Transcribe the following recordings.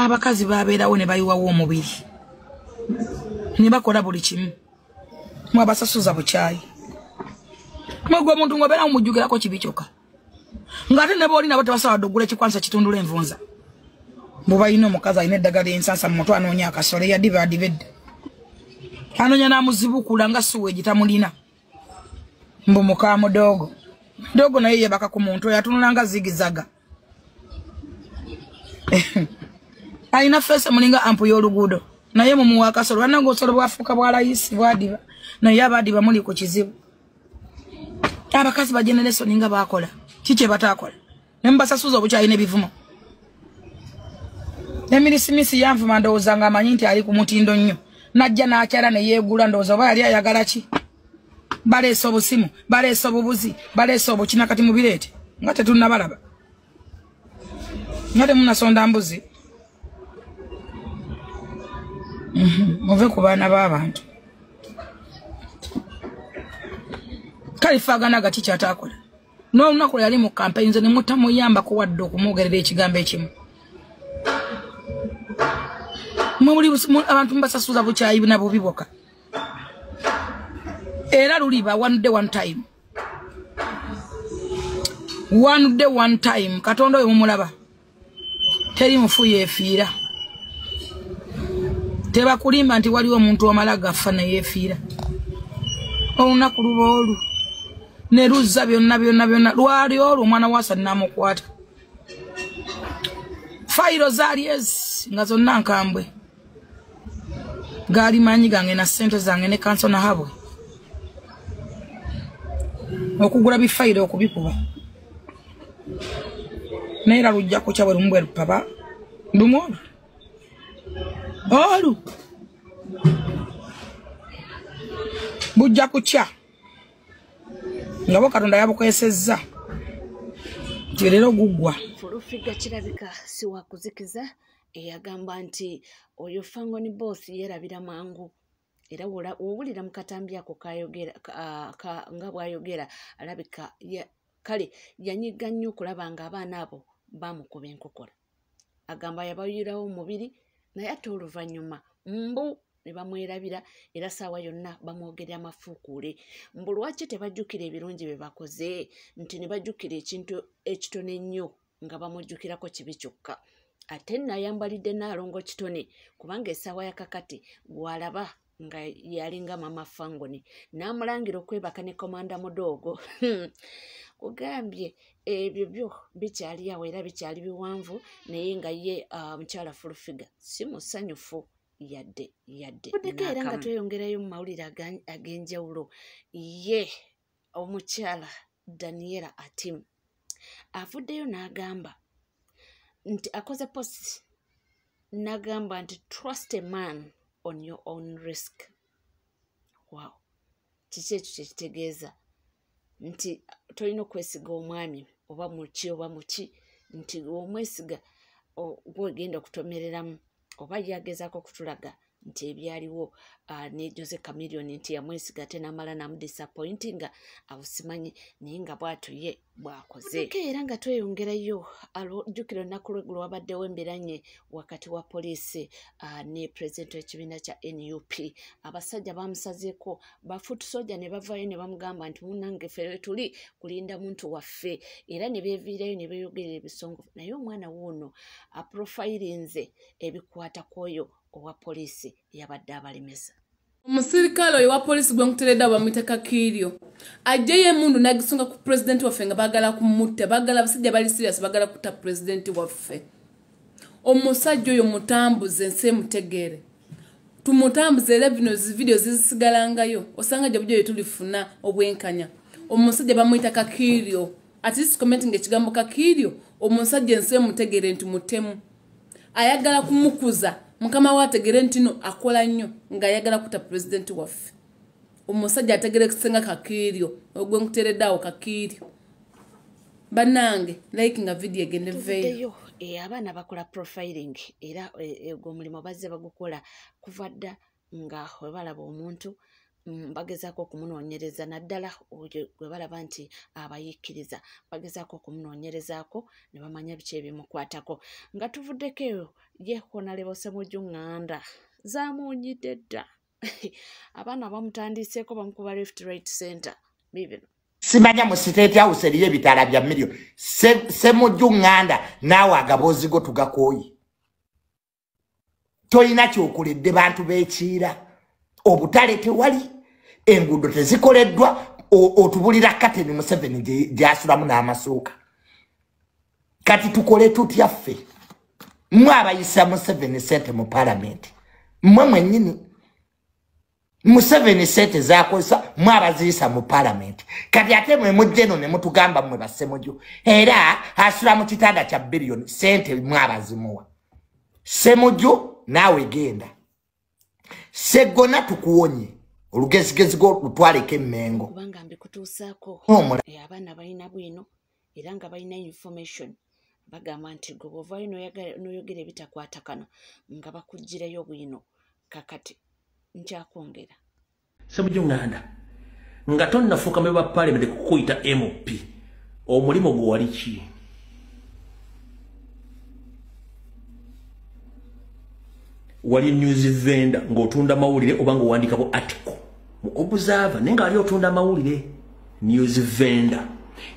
abakazi babeerawo ne bayiwawo omubiri ne bakola buli kimu mwabasasuza bukyayi mwegwe omuntu ng'obeera mumujjukirako kibi kyokka ng'ate ne booli nabo tebasobola oggula ekikwansa kitundula envunza bubayina omukazi alina eddagala ensansa mu mutwe anoonya akasole yadiba edda anoonya n'amuzibukula nga suweegi tamulina mbu muka mudogo dogo naye yebaka ku muntu yatunula nga zigizaga alina fese mulinga ampu y'oluguudo naye mumuwa akasolo banange osolo bwafuuka bwa layisi bwadiba naye abadiba muli ku kizibu abakazi ba generation nga bakola kiki batakola nembasasuza obukyayi n'ebivumo Emirisimisi yanvuma ndowooza nga amanyi nti ali ku mutindo nnyo najja n'akyala ne yeegula ndowooza oba yali ayagala ki baleese obusimu baleese obubuzi baleese obukina kati mubireete nga tetunnabalaba nga temunasonda mbuzi muve ku baana b'abantu kalifaagana gati kyataakola n'olunaku yali mu kampeyini nze ne mutamuyambako wadde okumwogerera ekigambo ekimu abantu mbasasuza bukyayi na bubi bwokka era luliba one day one time Katonda oyo mumulaba teri mufu yeefiira tebakulimba nti waliwo omuntu omala gafa neyeefiira olunaku luba olu ne luzza byonna lwali olwo omwana wasa namukwata fayiro zaali ezi nga zonna nkambwe gaali maanyi gange na ssente zange ne kanso na habwe okugula bifayiro okubikuba naye era lujja kukya bwe lumu bwe lupapa lumu olu bujja kukya nga bo Katonda yabukwesezza nti leero guggwa Fulufiga kirabika si wakuzikiza eyagamba nti oyo Fangoni Boss yerabira mangu era wowulira mu katambi ako kayogera nga bwayogera alabika kale yanyiga nnyo okulaba nga abaana abo bamukuba enkokora agamba yabayirawo omubiri naye ate oluvannyuma mbu ne bamwerabira era saawa yonna bamwogerera amafuukuule mbu lwaki tebajjukira ebirungi bye bakoze nti ne bajjukira ekintu ekitone ennyo nga bamujjukirako kibi kyokka ate nayambalidde Naalongo kitone kubanga essaawa yakakati gwalaba nga yalinga mama Fangoni n'amulangira okwebaka ne komanda Mudogo kugambye ebyo byo bikyali awo era bikyali biwanvu naye nga ye mukyala Fulufiga si musanyufu yadde era nga tweyongerayo mu mawulire ag'enjawulo ye omukyala Daniela Atim avuddeyo n'agamba nti akoze post n'agamba nti trust a man on your own risk. Wow. Kiki ekyo kyekitegeeza nti tolina okwesiga omwami oba muki nti omwesiga gwegenda okutomereramu oba yagezaako okutulaga nti ebyaliwo ne Jose Chameleone nti yamwesiga ate n'amala namudisappointinga abusimanyi naye nga bw'atyo ye bw'akoze era nga tweyongerayo jjukira olunaku lweggulo wabaddewo embiranye wakati wa poliisi ne pulezidenti w'ekibiina kya NUP abasajja bamusazeeko bafuutusoja ne bavaayo ne bamugamba nti munnange ffe tuli kulinda muntu waffe era ne beeviirayo ne beeyogerera ebisongovu naye omwana wuuno aprofirinze ebikwata kw'oyo owa poliisi yabadde abalemesa omusirikale oyo wa poliisi gwe nkuteredde bamuyita Kakiiryo ajjayo emundu n'agisunga ku pulezidenti waffe nga baagala kumutta baagala abasajja bali serious baagala kutta pulezidenti waffe omusajja oyo mutambuze ensi emutegeere tumutambuze era bino vidiyo zizisigalangayo osanga gye bujjo tulifuna obwenkanya omusajja bamuyita Kakiiryo at least commenting ekigambo Kakiiryo omusajja ensi emutegeere nti mutemu ayagala kumukuza mukama wategere ntino akola nnyo nga ayagala kutta pulezidenti waffe omusajja ategere kusenga Kakiiryo ogwe nkutereddeawo Kakiiryo bannange likinga video egende veeyo abaana bakola profiling era ogwo omulimu bazze bagukola kuva dda nga webalaba omuntu bagezaako okumunoonyereza naddala gwe balaba nti abayiikiriza bagezaako okumunoonyerezaako ne bamanya biki ebimukwatako nga tuvuddeko eyo ye Honorable Ssemujju Nganda zaamuwunyidde dda abaana bamutandiseeko bamukuba Left Right Center bibino simanya mu State House eriyo ebitaala bya million Ssemujju Nganda naawe agaboozigo tugakooyi toyina kyokoledde bantu beekiira obutale tewali enguudo tezikoleddwa otubulira Kateni Museveni gyasulamu n'amasuuka kati tukole tutya ffe mmwe abayisa Museveni sente mu Parliament mmwe mwennyini Museveni sente zakozesa mmwe abaziyisa mu Parliament kati ate mwe mujjeno ne mutugamba mmwe ba Ssemujju era asula mu kitanda kya billion sente mmwe abazimuwa Ssemujju naawe genda Segona tukuwonye olugezigezi go lutwaleke Mmengo kubanga mbikutuusaako abaana balina bwino era nga balina information bagamba nti gwe bw'ovaayo n'oyogera ebitakwatagana nga bakuggirayo bwino kakati nkyakwongera Ssemujju Nganda nga tonnafuuka mu bwa Parliament kukuyita MP omulimo gwe wali ki wali news vendor ng'otunda mawulire oba ng'owandiikako article mu Observer naye nga ali otunda mawulire news vendor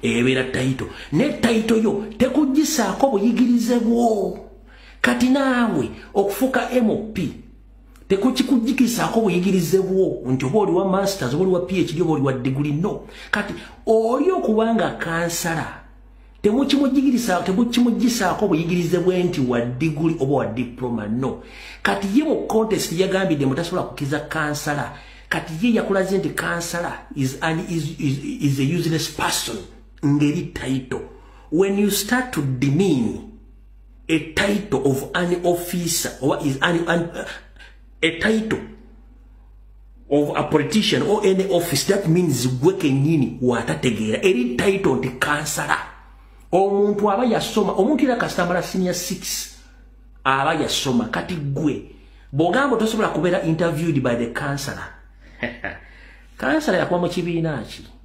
ebeera title ne title yo tekugisaako buyigirize bwo kati naawe okufuuka MP tekukikujikisaako buyigirize bwo nti oba oli wa masters oba oli wa PhD oba oli wa degree no kati oli okubanga kansala temukimugisaako buyigirize bwe nti wa degree oba wa diploma no kati ye mu contest yagambidde mutasobola kukiza kansala kati ye yakulaze nti kansala is a useless person ngeri title when you start to demean a title of an officer or is a title of a politician or any office that means gweke nyini watategeera eri title nti kansala omuntu aba yasoma omuntu ira kasitambala senior 6 aba yasoma kati gwe bogamba tosobola kubeera interviewed by the counselor counselor yakuba mu kibiina ki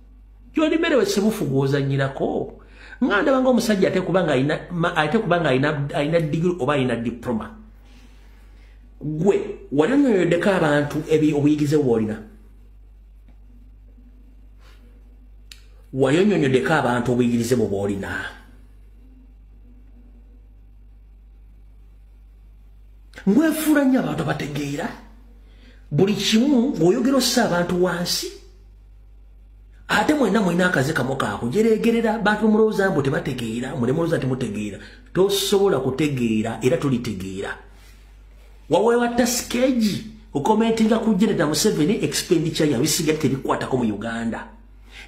Jodi mbere we sebufugoza nyirako nganda banga omusajja ate kubanga ayina degree oba ayina diploma gwe walionyonyodeka abantu obuyigize bwolina walionyonyodeka abantu obuyigirize bwolina ngwefuula nnyo abantu bategeera buli kimu ng'oyogera ossa abantu wansi ate mwena akaze kamu kaako jeregerera bantu mulowooza mbu tebategeera muleme olowooza temutegeera tosobola kutegeera era tulitegeera waweewatta sikeegi okukomentinga ku General Museveni expenditure yabisigadde tebikwatako mu Uganda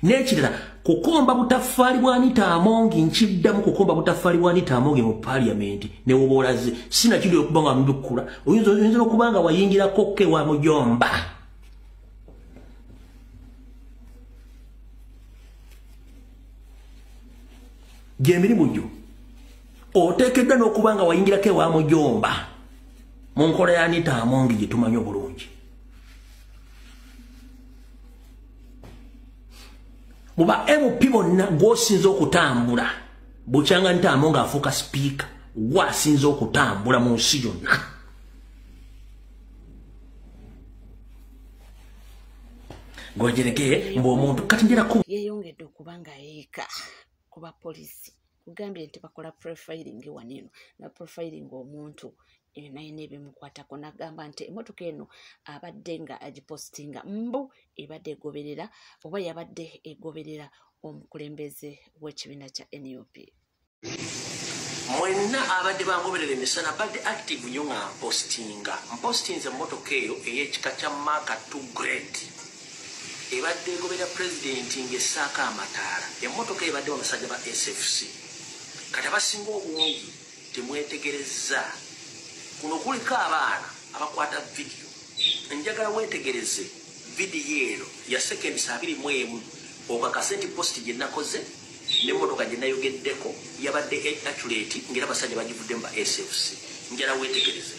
n'ekirala kukomba butafaali bwa Anita Amongi nkiddamu kukomba butafaali bwa Anita Amongi mu Parliament ne woboolaze sina kiri okuba nga mbikula oyinza okuba nga wayingirako ke wa mujomba gyemirimu gyo oteekeddwa n'okuba nga wayingirako ewa mujomba mu nkola ya Anita Amongi gye tumanyi obulungi muba MP bonna gw'osinza okutambula bukyanga Anita Amongi afuuka sipiika gw'asinza okutambula mu nsi yonna ng'ogereke ng'omuntu kati njeraku yeeyongedde okuba nga yeeka kuba polisi kugambye nti bakola profiling waneno na profiling omuntu nayina ebimukwatako nagamba nti emotoka eno abadde nga agipostinga mbu ebadde egoberera oba yabadde egoberera omukulembeze w'ekibiina kya NUP mwenna abadde bangoberera emisana badde active nnyo nga mpostinze emmotoka eyo ey'ekika kya Mark 2 grade ebadde egoberera pulezidenti ng'essaako amataala emmotoka ebadde abasajja ba SFC kati abasinga obungi temwetegereza kuno kuliko abaana abakwata vidiyo njagala weetegereze vidiyo eno ya seconds 21 okakase nti posti gye nakoze n'emmotoka gye nayogeddeko yabadde accurate ng'era abasajja bagivudde mu ba SFC njala weetegereze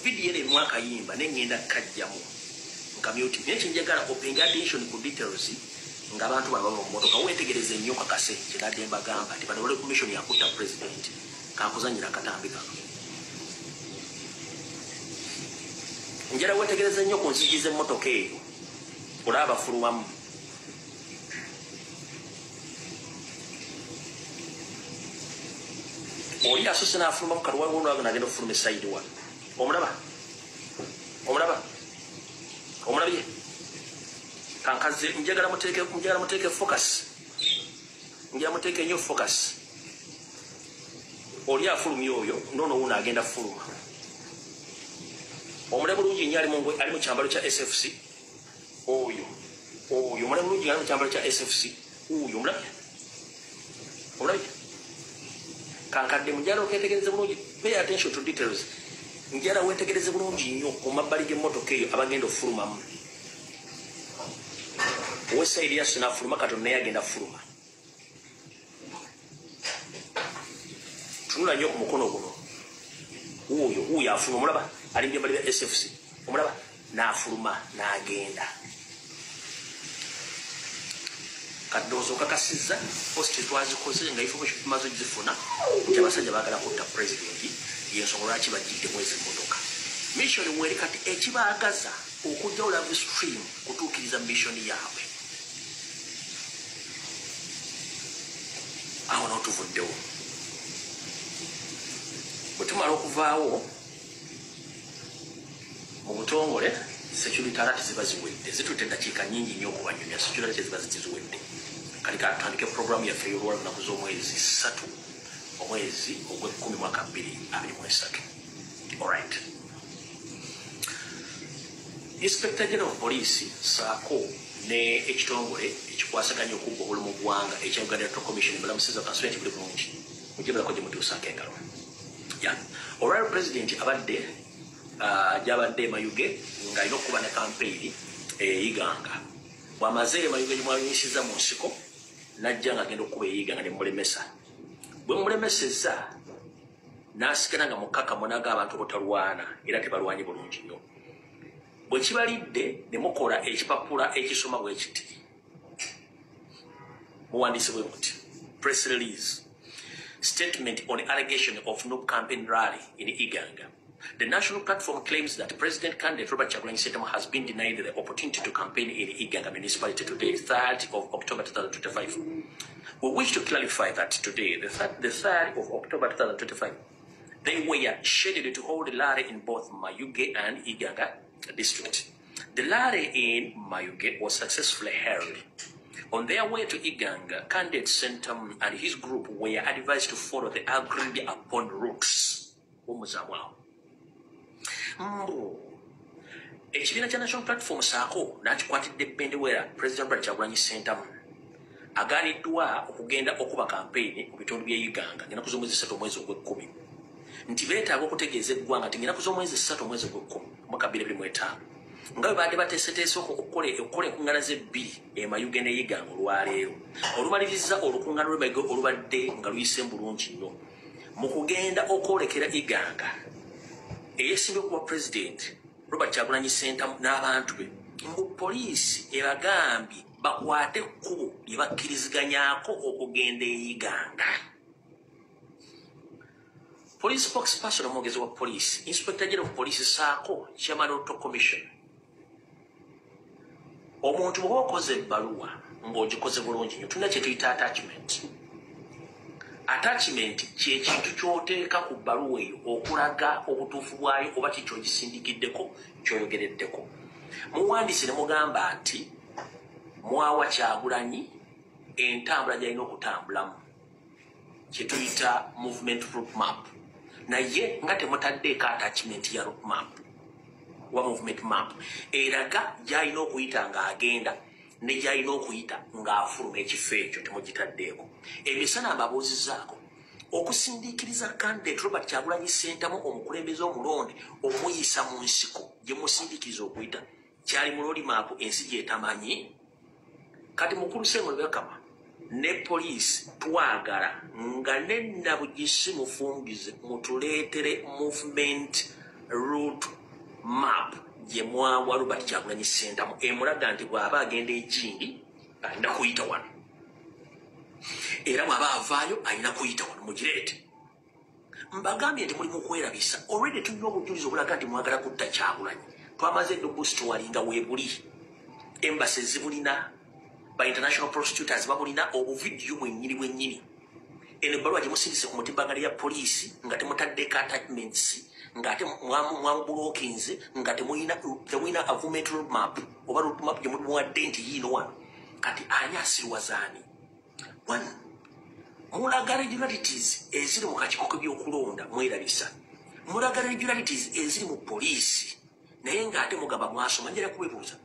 vidiyo eno emu akayimba ne ngenda kajjamu nkamute naye kyenjagala opinga attention ku details ng'abantu bano bava mu mmotoka weetegereze nnyo kakase kyenadde mbagamba nti bano bali commission yakutta president kakuzanyira akatambi kano njala weetegereze nnyo ku nzigi z'emmotoka eyo olaba bafuluwamu oli asose n'afulumamu kaluwawo nagenda okufuluma esaidi wa omulabye kankaze njagala muteeke focus njagala muteeke nnyo focus oli afulumya oyo nono wuno agenda fuluma omule bulungi nnyo ali mu kyambalo kya SFC oyo omule bulungi ali mu kyambalo kya SFC oyo omulabye kankadde njala oketegereze bulungi pay attention to details njala wetegereze bulungi nnyo ku mabbali g'emmotoka eyo abagenda okufulumamu owesaidi yaso n'afuluma katonda naye agenda fuluma tunula nnyo ku mukono guno wuuyo afuluma omulaba ali mu byambali bya SFC omulaba n'afuluma n'agenda kadoozo kakasizza posti twazikoze nga information tumaze gifuna nti abasajja baagala kutta president yensonga lwaki bajjidde mwezi emmotoka mission weri kati ekibaagaza okujjawo live stream kutuukiriza mission yaabwe awo n'otuvuddewo bwe tumala okuvaawo mu butongole security alert ziba ziwedde zitutte eddakiika nnyingi nnyo okubanyumya security alert ziba ziziwedde kali katandike programu yaffe y'olwalunnaku z'omwezi 3 omwezi ogw'ekumi mwaka 2023 alright inspector general of police saako ne ekitongole ekikwasaganya okubba obulamu mu ggwanga ekya Uganda Electoral Commission balamusiza kansula nti buli bulungi mujebelako gye mutuusaako engalo olwali president abadde gyabadde Mayuge ng'alina okuba ne campaign eyiganga bw'amaze Mayuge gye mwanyisiza mu nsiko najja ng'agenda okuba eyiganga ne mulemesa bwe mulemesezza n'asigala nga mukkakkamu n'ag'abantu botalwana era tebalwanyi bulungi nnyo bwe kibalidde ne mukola ekipapula ekisoma bwe kiti muwandiise bwe muti press release statement on the allegation of no campaign rally in Iganga. The national platform claims that President candidate Robert Kyagulanyi Ssentamu has been denied the opportunity to campaign in Iganga municipality today, 3rd of October 2025. We wish to clarify that today, the 3rd of October 2025, they were scheduled to hold a rally in both Mayuge and Iganga district. The rally in Mayuge was successfully held. On their way to Iganga, candidate Ssentamu and his group were advised to follow the agreed upon routes. Ekibiina kya National Platform saako n'akikwatidde Bendewera President Robert Kyagulanyi Ssentamu agaaniddwa okugenda okuba kampeyini mu bitundu by'e Iganga ng'ennaku z'omwezi 3 omwezi ogw'ekkumi nti beetaaga okutegeeza eggwanga nti ng'ennaku z'omwezi 3 omwezi ogw'ekkumi omwaka 2025 nga bwe baadde bateeseteese okukola enkuŋŋaana z'ebbiri Mayuge ne Iganga olwaleero olumaliriza olukuŋŋaana lw'Emayuge olubadde nga luyise bulungi nnyo mu kugenda okwolekera Iganga eyesimbye okuba president Robert Kyagulanyi Ssentamu n'abantu be mbu poliisi ebagambye bakwate ekkubo lye bakkiriziganyaako okugenda e Iganga. Police spokesperson omwogezi wa poliisi Inspector General of Police saako Chairman Electoral Commission omuntu bw'oba okoze ebbaluwa ng'ogikoze bulungi nnyo tulina kye tuyita attachment kyekintu ky'oteeka ku bbaluwa eyo okulaga obutuufu bwayo oba kikyo ogisindikiddeko kyoyogereddeko muwandiise ne mugamba nti mwawa Kyagulanyi entambula gy'alina okutambulamu kye tuyita movement route map naye nga temutaddeeko attachment ya route map wa movement map eraga gy'alina okuyita ng'agenda ne gy'alina okuyita ng'afuluma ekifo ekyo temugitaddeeko emisana mbabuuzizaako okusindiikiriza candidate Robert Kyagulanyi Ssentamu omukulembeze omulonde omuyisa mu nsiko gye musindiikiriza okuyita kyali mu road map ensi gy'etamanyi kati mukulu Ssemulebekama ne poliisi twagala nga nennabugisi mufumbize mutuleetere movement route map ye mwawa Robert Kyagulanyi Ssentamu emulaga nti bw'aba agenda ekindi alina kuyita wano era bw'aba avaayo alina kuyita wano mugireete. Mbagambye nti mulimu kwerabisa already tulina obujulizi obulaga nti mwagala kutta Kyagulanyi. Twamaze edda obusitwalinga weebuli embasi zibulina ba international prosecutors babulina obuvidiyo bwennyini eno ebbaluwa gye musindise ku mutimbagano ya poliisi nga temutaddeko attachments nga ate mwamubulokinze nga temulina a movement roadmap oba roadmap gye muwadde nti yiino wano kati ani asirwazaani. Mulaga regularities eziri mu kakiiko k'ebyokulonda mwerabisa, mulaga regularities eziri mu poliisi naye ng'ate mugamba mwasoma. Njera kubebuuza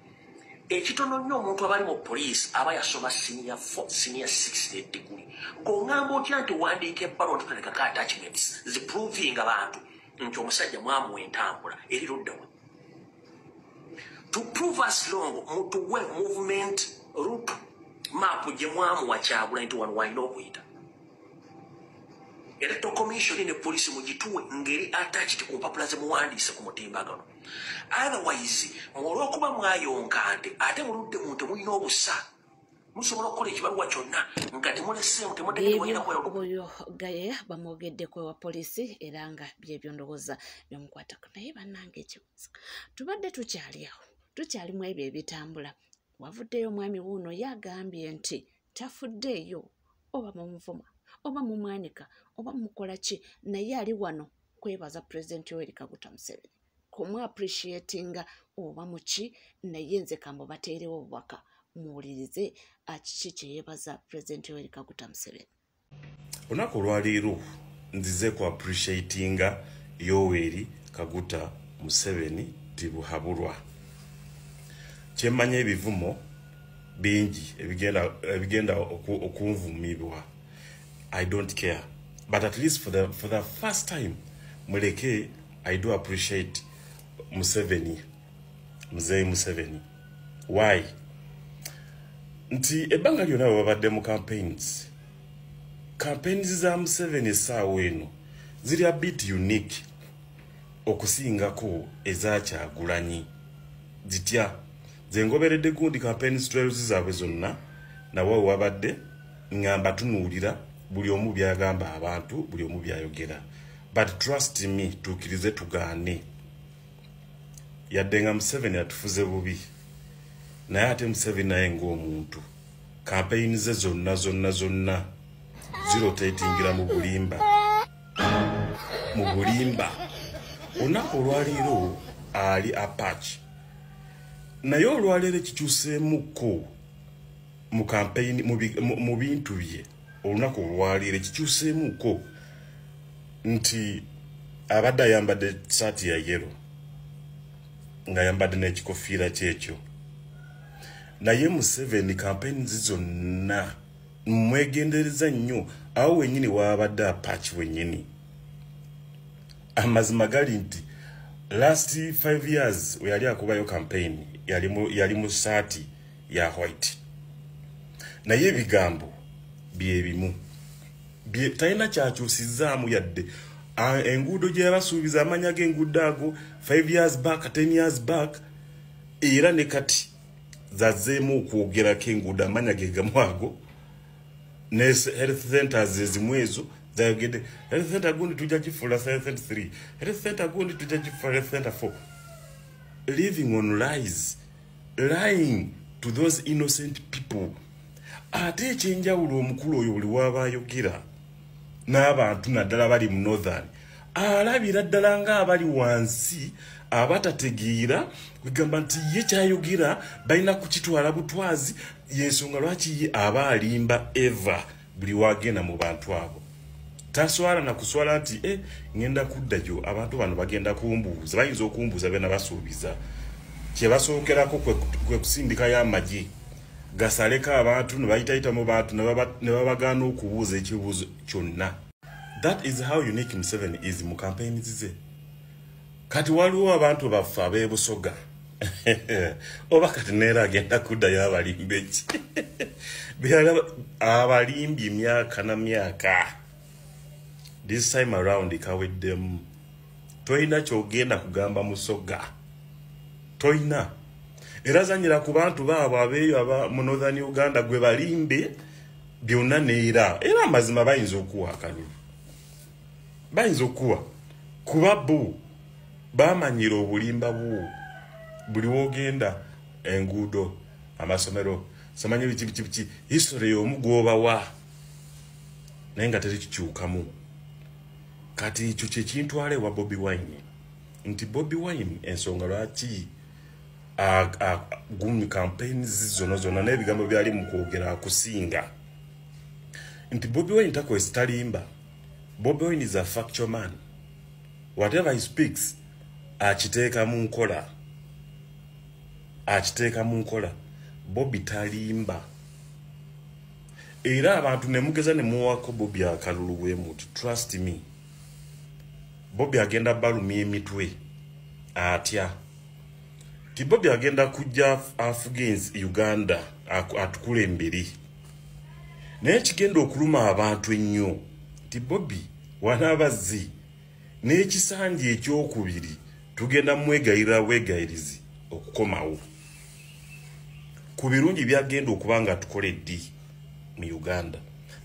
ekitono nnyo omuntu abali mu poliisi aba yasoma senior 4 senior 6 degree ng'ongamba otya nti wandiika ebbaluwa tutalekako attachments ziproving abantu nti omusajja mwamuwa entambula eri luddawa to prove us long mutuwe movement route map gye mwamuwa Kyagulanyi nti wano walina okuyita. Electoral Commission ne poliisi mugituwe ngeri attached ku mpapula ze muwandiise ku mutimbagano. Otherwise olw'okuba mwayonka nti ate muludde mu temulina obusa musobola okukola ekibaluwa kyonna nga temuleseemu temutegeera oyo gaye bamwogeddeko ewa poliisi era nga byebyo ndowooza byomukwatako. Naye bannange ekibuuzo tubadde tukyali awo tukyalimu ebyo ebitambula. Wavuddeyo omwami wuuno yagambye nti tafuddeeyo oba mumuvuma oba mumwanika oba mukola ki naye ali wano kwebaza President Yoweri Kaguta Museveni kumu appreciatinga oba muki naye nze kambo bateerewo obubaka muwulirize akiki kyeyebaza President Yoweri Kaguta Museveni. Olunaku olwaleero nzize ku appreciatinga Yoweri Kaguta Museveni tibuhabulwa. Kyemmanya ebivumo bingi ebigenda okunvumibwa. I don't care. But at least for the first time, muleke, I do appreciate Museveni. Mzee Museveni. Why? Nti ebanga lyona babadde mu campaigns. Campaigns za Museveni essaawa eno ziri a bit unique okusingako eza Kyagulanyi. Zitya zengoberedde gundi campaigns zaabwe zonna nawe wabadde ngamba tunuulira buli omu byagamba abantu buli omu byayogera. But trust me, tukirize tugaane yadde nga Museveni atufuze bubi naye ate Museveni naye ng'omuntu campaign ze zonna zirotatingira mu bulimba olunaku olwaleero ali apach naye olwaleero kikyuseemuko mu campaign mu bintu bye. Olunaku olwaleero kikyuseemuko nti abadde ayambadde saati ya yero nga yambadde n'ekikofiira kyekyo naye Museveni campaign zonna mwegendereza nnyo awo wennyini wabadde apaki wennyini. Amazima gali nti last 5 years yali akubayo campaign yali mu saati ya white naye ebigambo byebimu talina kyakyusizaamu yadde enguudo gye yabasuubiza amanya g'enguudo ago 5 years back 10 years back era ne kati zazzeemu okwogerako enguudo amanya ge gamu ago ne health centers ezimu ezo zayogedde health center gundi tujja gifuula health center 3 health center gundi tujja gifuula health center 4 living on lies lying to those innocent people. Ate ekyenjawulo omukulu oyo buli waba ayogera n'abantu naddala bali mu northern alabira ddala ng'abali wansi abatategeera kwegamba nti ye kyayogera balina kukitwala butwazi yensonga lwaki ye aba alimba eva buli wagenda mu bantu abo. Taswala na kuswala nti ngenda kuddayo abantu bano bagenda kumbuuza bayinza okumbuuza bena basuubiza kye basookerako kwe kusindika y'amagye gasaleka abantu ne bayitayita mu bantu ne babagaana okubuuza ekibuuzo kyonna. That is how unique Museveni is mu campaign ze. Kati waliwo abantu baffe ab'ebusoga oba kati neera agenda kuddayo abalimbi eki abalimbi myaka na myaka. This time around kaweddemu tolina kyogenda kugamba musoga toina era zanyira ku bantu baabo abeeyo aba mu Northern Uganda gwe balimbe byonna neera era amazima bayinza okuwa akalulu bayinza okuwa kuba bo bamanyira obulimba bwo buli wogenda enguudo amasomero samanya biki history y'omugwobawa naye nga terikikyukamu kati ekyo kyekintwale wa Bobi Wine nti Bobi Wine ensonga lwaki gumi campaigns zona n'ebigambo byali mu kwogera akusinga nti Bobi Wine takwesi talimba. Bobi Wine is a factual man. Whatever he speaks akiteeka mu nkola Bobi talimba era abantu ne mugeza ne muwako Bobi akalulu bwe muti trust me Bobi agenda balumya emitwe atya ti Bobi agenda kujja Afghans Uganda atukulembere naye kigenda okuluma abantu ennyo ti Bobi wanabazzi n'ekisanje ekyokubiri tugenda mwegayira wegayirizi okukomawo ku birungi byagenda okuba nga tukoledde mu Uganda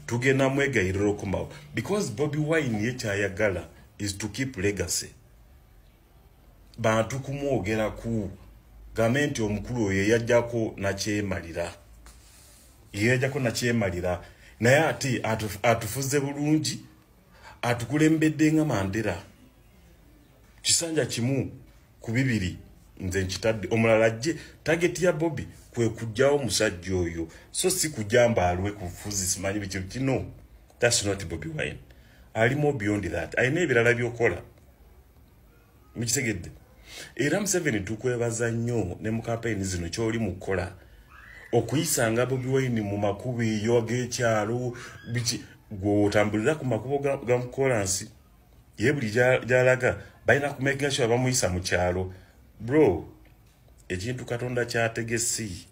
tugenda mwegayirira okukomawo because Bobi Wine ye kyayagala is to keep legacy bantu kumwogera ku gavumenti omukulu oyo yajjako nakyemalira naye ate atufuze bulungi atukulembedde nga Mandela kisanja kimu ku bibiri nze nkitadde omulala jje target ya Bobi kwe kujjawo musajja oyo so si kujamba alwe kufuzi simanyi biki kino that's not Bobi Wine ali more beyond that ayina ebirala byokola mukitegedde era Museveni tukwebaza nnyo ne mu campaign zino kyoli mukola okuyisanga Bobi Wine mu makubo eyo ag'ekyalo biki gwotambulira ku makubo ga mukolansi ye buli gyalaga balina kumakinga sure bamuyisa mu kyalo bro ekintu Katonda kyategesi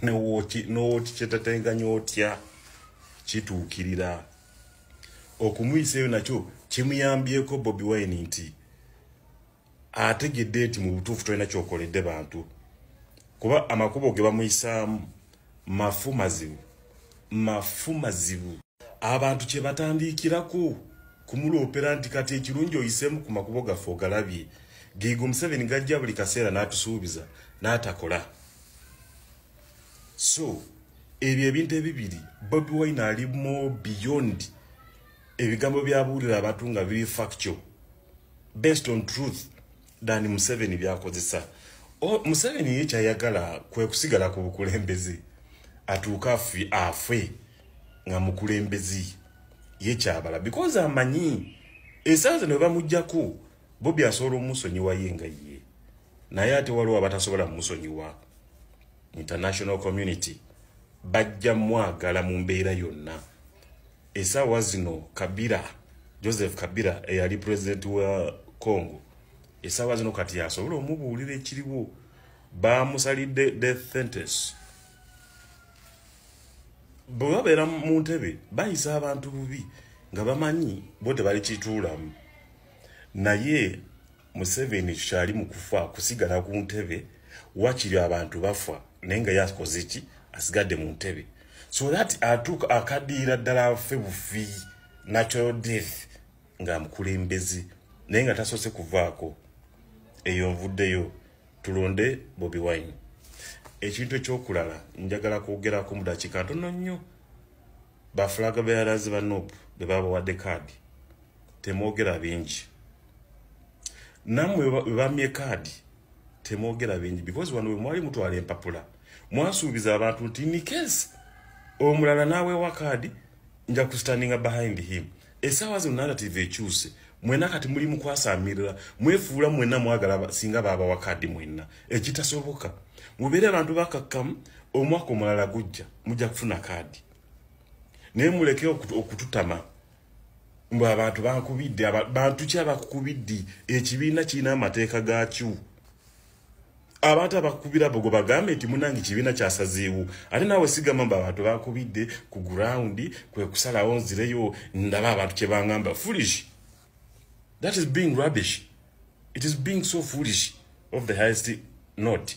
n'oti kyetateganya otya kituukirira okumuyiseeyo nakyo kimuyambyeko Bobi Wine nti ategedde nti mu butuufu tolina kyokoledde bantu kuba amakubo ge bamuyisaamu mafu mazibu abantu kye batandikirako kumuloopera nti kati ekirungi oyiseemu ku makubo gaffe ogalabye Gigo Museveni gajja buli kaseera n'atusuubiza n'atakola so ebyo ebintu ebibiri Bobi Wine ali more beyond ebigambo byabuulira abantu nga biri factual based on truth than Museveni byakozesa Museveni ye kyayagala kwe kusigala ku bukulembeze atuuka afe nga mukulembezi ye kyabala because amanyi esaaza ne bamujjako Bobi asobola omusonyiwa yenga ye naye ate waliwo abatasobola musonyiwa international community bajja mwagala mu mbeera yonna esaawa zino Joseph Kabila eyali president wa Congo esaawa zino kati asobola omubuulira ekiriwo bamusalidde death sentence bwe babeera mu ntebe bayisa abantu bubi nga bamanyi bo tebali kituulamu naye Museveni kyali mu kufa kusigala ku ntebe wakiri abantu bafa naye nga yakoze ki asigadde mu ntebe so that atuuka akadiira ddala afe bufi natural death nga mukulembezi naye nga tasoose kuvaako eyo nvuddeyo tulonde Bobi Wine ekintu ekyokulala njagala kwogerako mu dakiika ntono nnyo bafulaga bearazi ba NOP be babawadde kaadi temwogera bingi namwe bamye kaadi temwogera bingi because wano mwali mutwala empapula mwasuubiza abantu nti in case omulala nawe wa kaadi nja kustandinga behind him esaawa zino narrative ekyuse mwena kati muli mukwasamirira mwefuula mwena mwagala singa baba wa kaadi mwena ekitasoboka mubeere abantu bakakkamu omwaka omulala gujja mujja kufuna kaadi naye muleke okututama mbwe abantu bankubidde abantu ki abakukubidde ekibiina kirina amateeka gaakyo abantu abakukubira bogo bagambe nti munange kibiina kyasazeewo ate naawe sigamba mba abantu bakubidde ku ground kwe kusalawo nzireyo ndaba abantu kye bangamba foolish. That is being rubbish. It is being so foolish of the highest not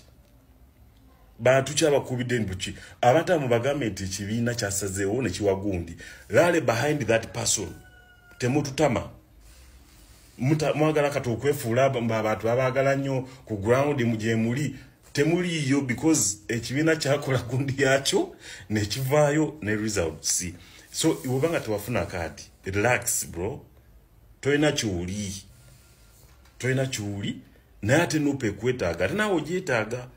bantu kyabakubidde nbuki abatamu bagambe nti ekibiina kyasazeewo ne kiwagundi lale behind that person temututama mwagala kati okwefuula abantu abaagala nnyo ku ground gye muli temuliyo because ekibiina kyakola gundi yakyo nekivaayo ne results. So iwobanga tewafuna kadi relax bro, toyina kyoli naye ate nupe kwetaaga ate naawe ogyetaaga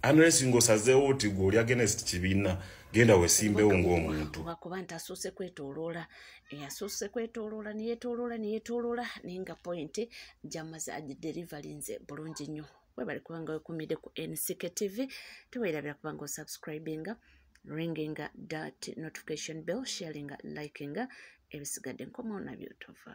unless ng'osazeewo oti gwe oli against kibiina genda wesimbewo ng'omuntu kuba nti asuuse kwetooloola asuuse kwetooloola neyeetooloola naye nga point gyamaze agiderivalinze bulungi nnyo. Webali kubanga wekumidde ku NCK TV teweerabira kubanga osubscribinga ringing that notification bell sharing liking ebisigadde nkomo nabyo tova.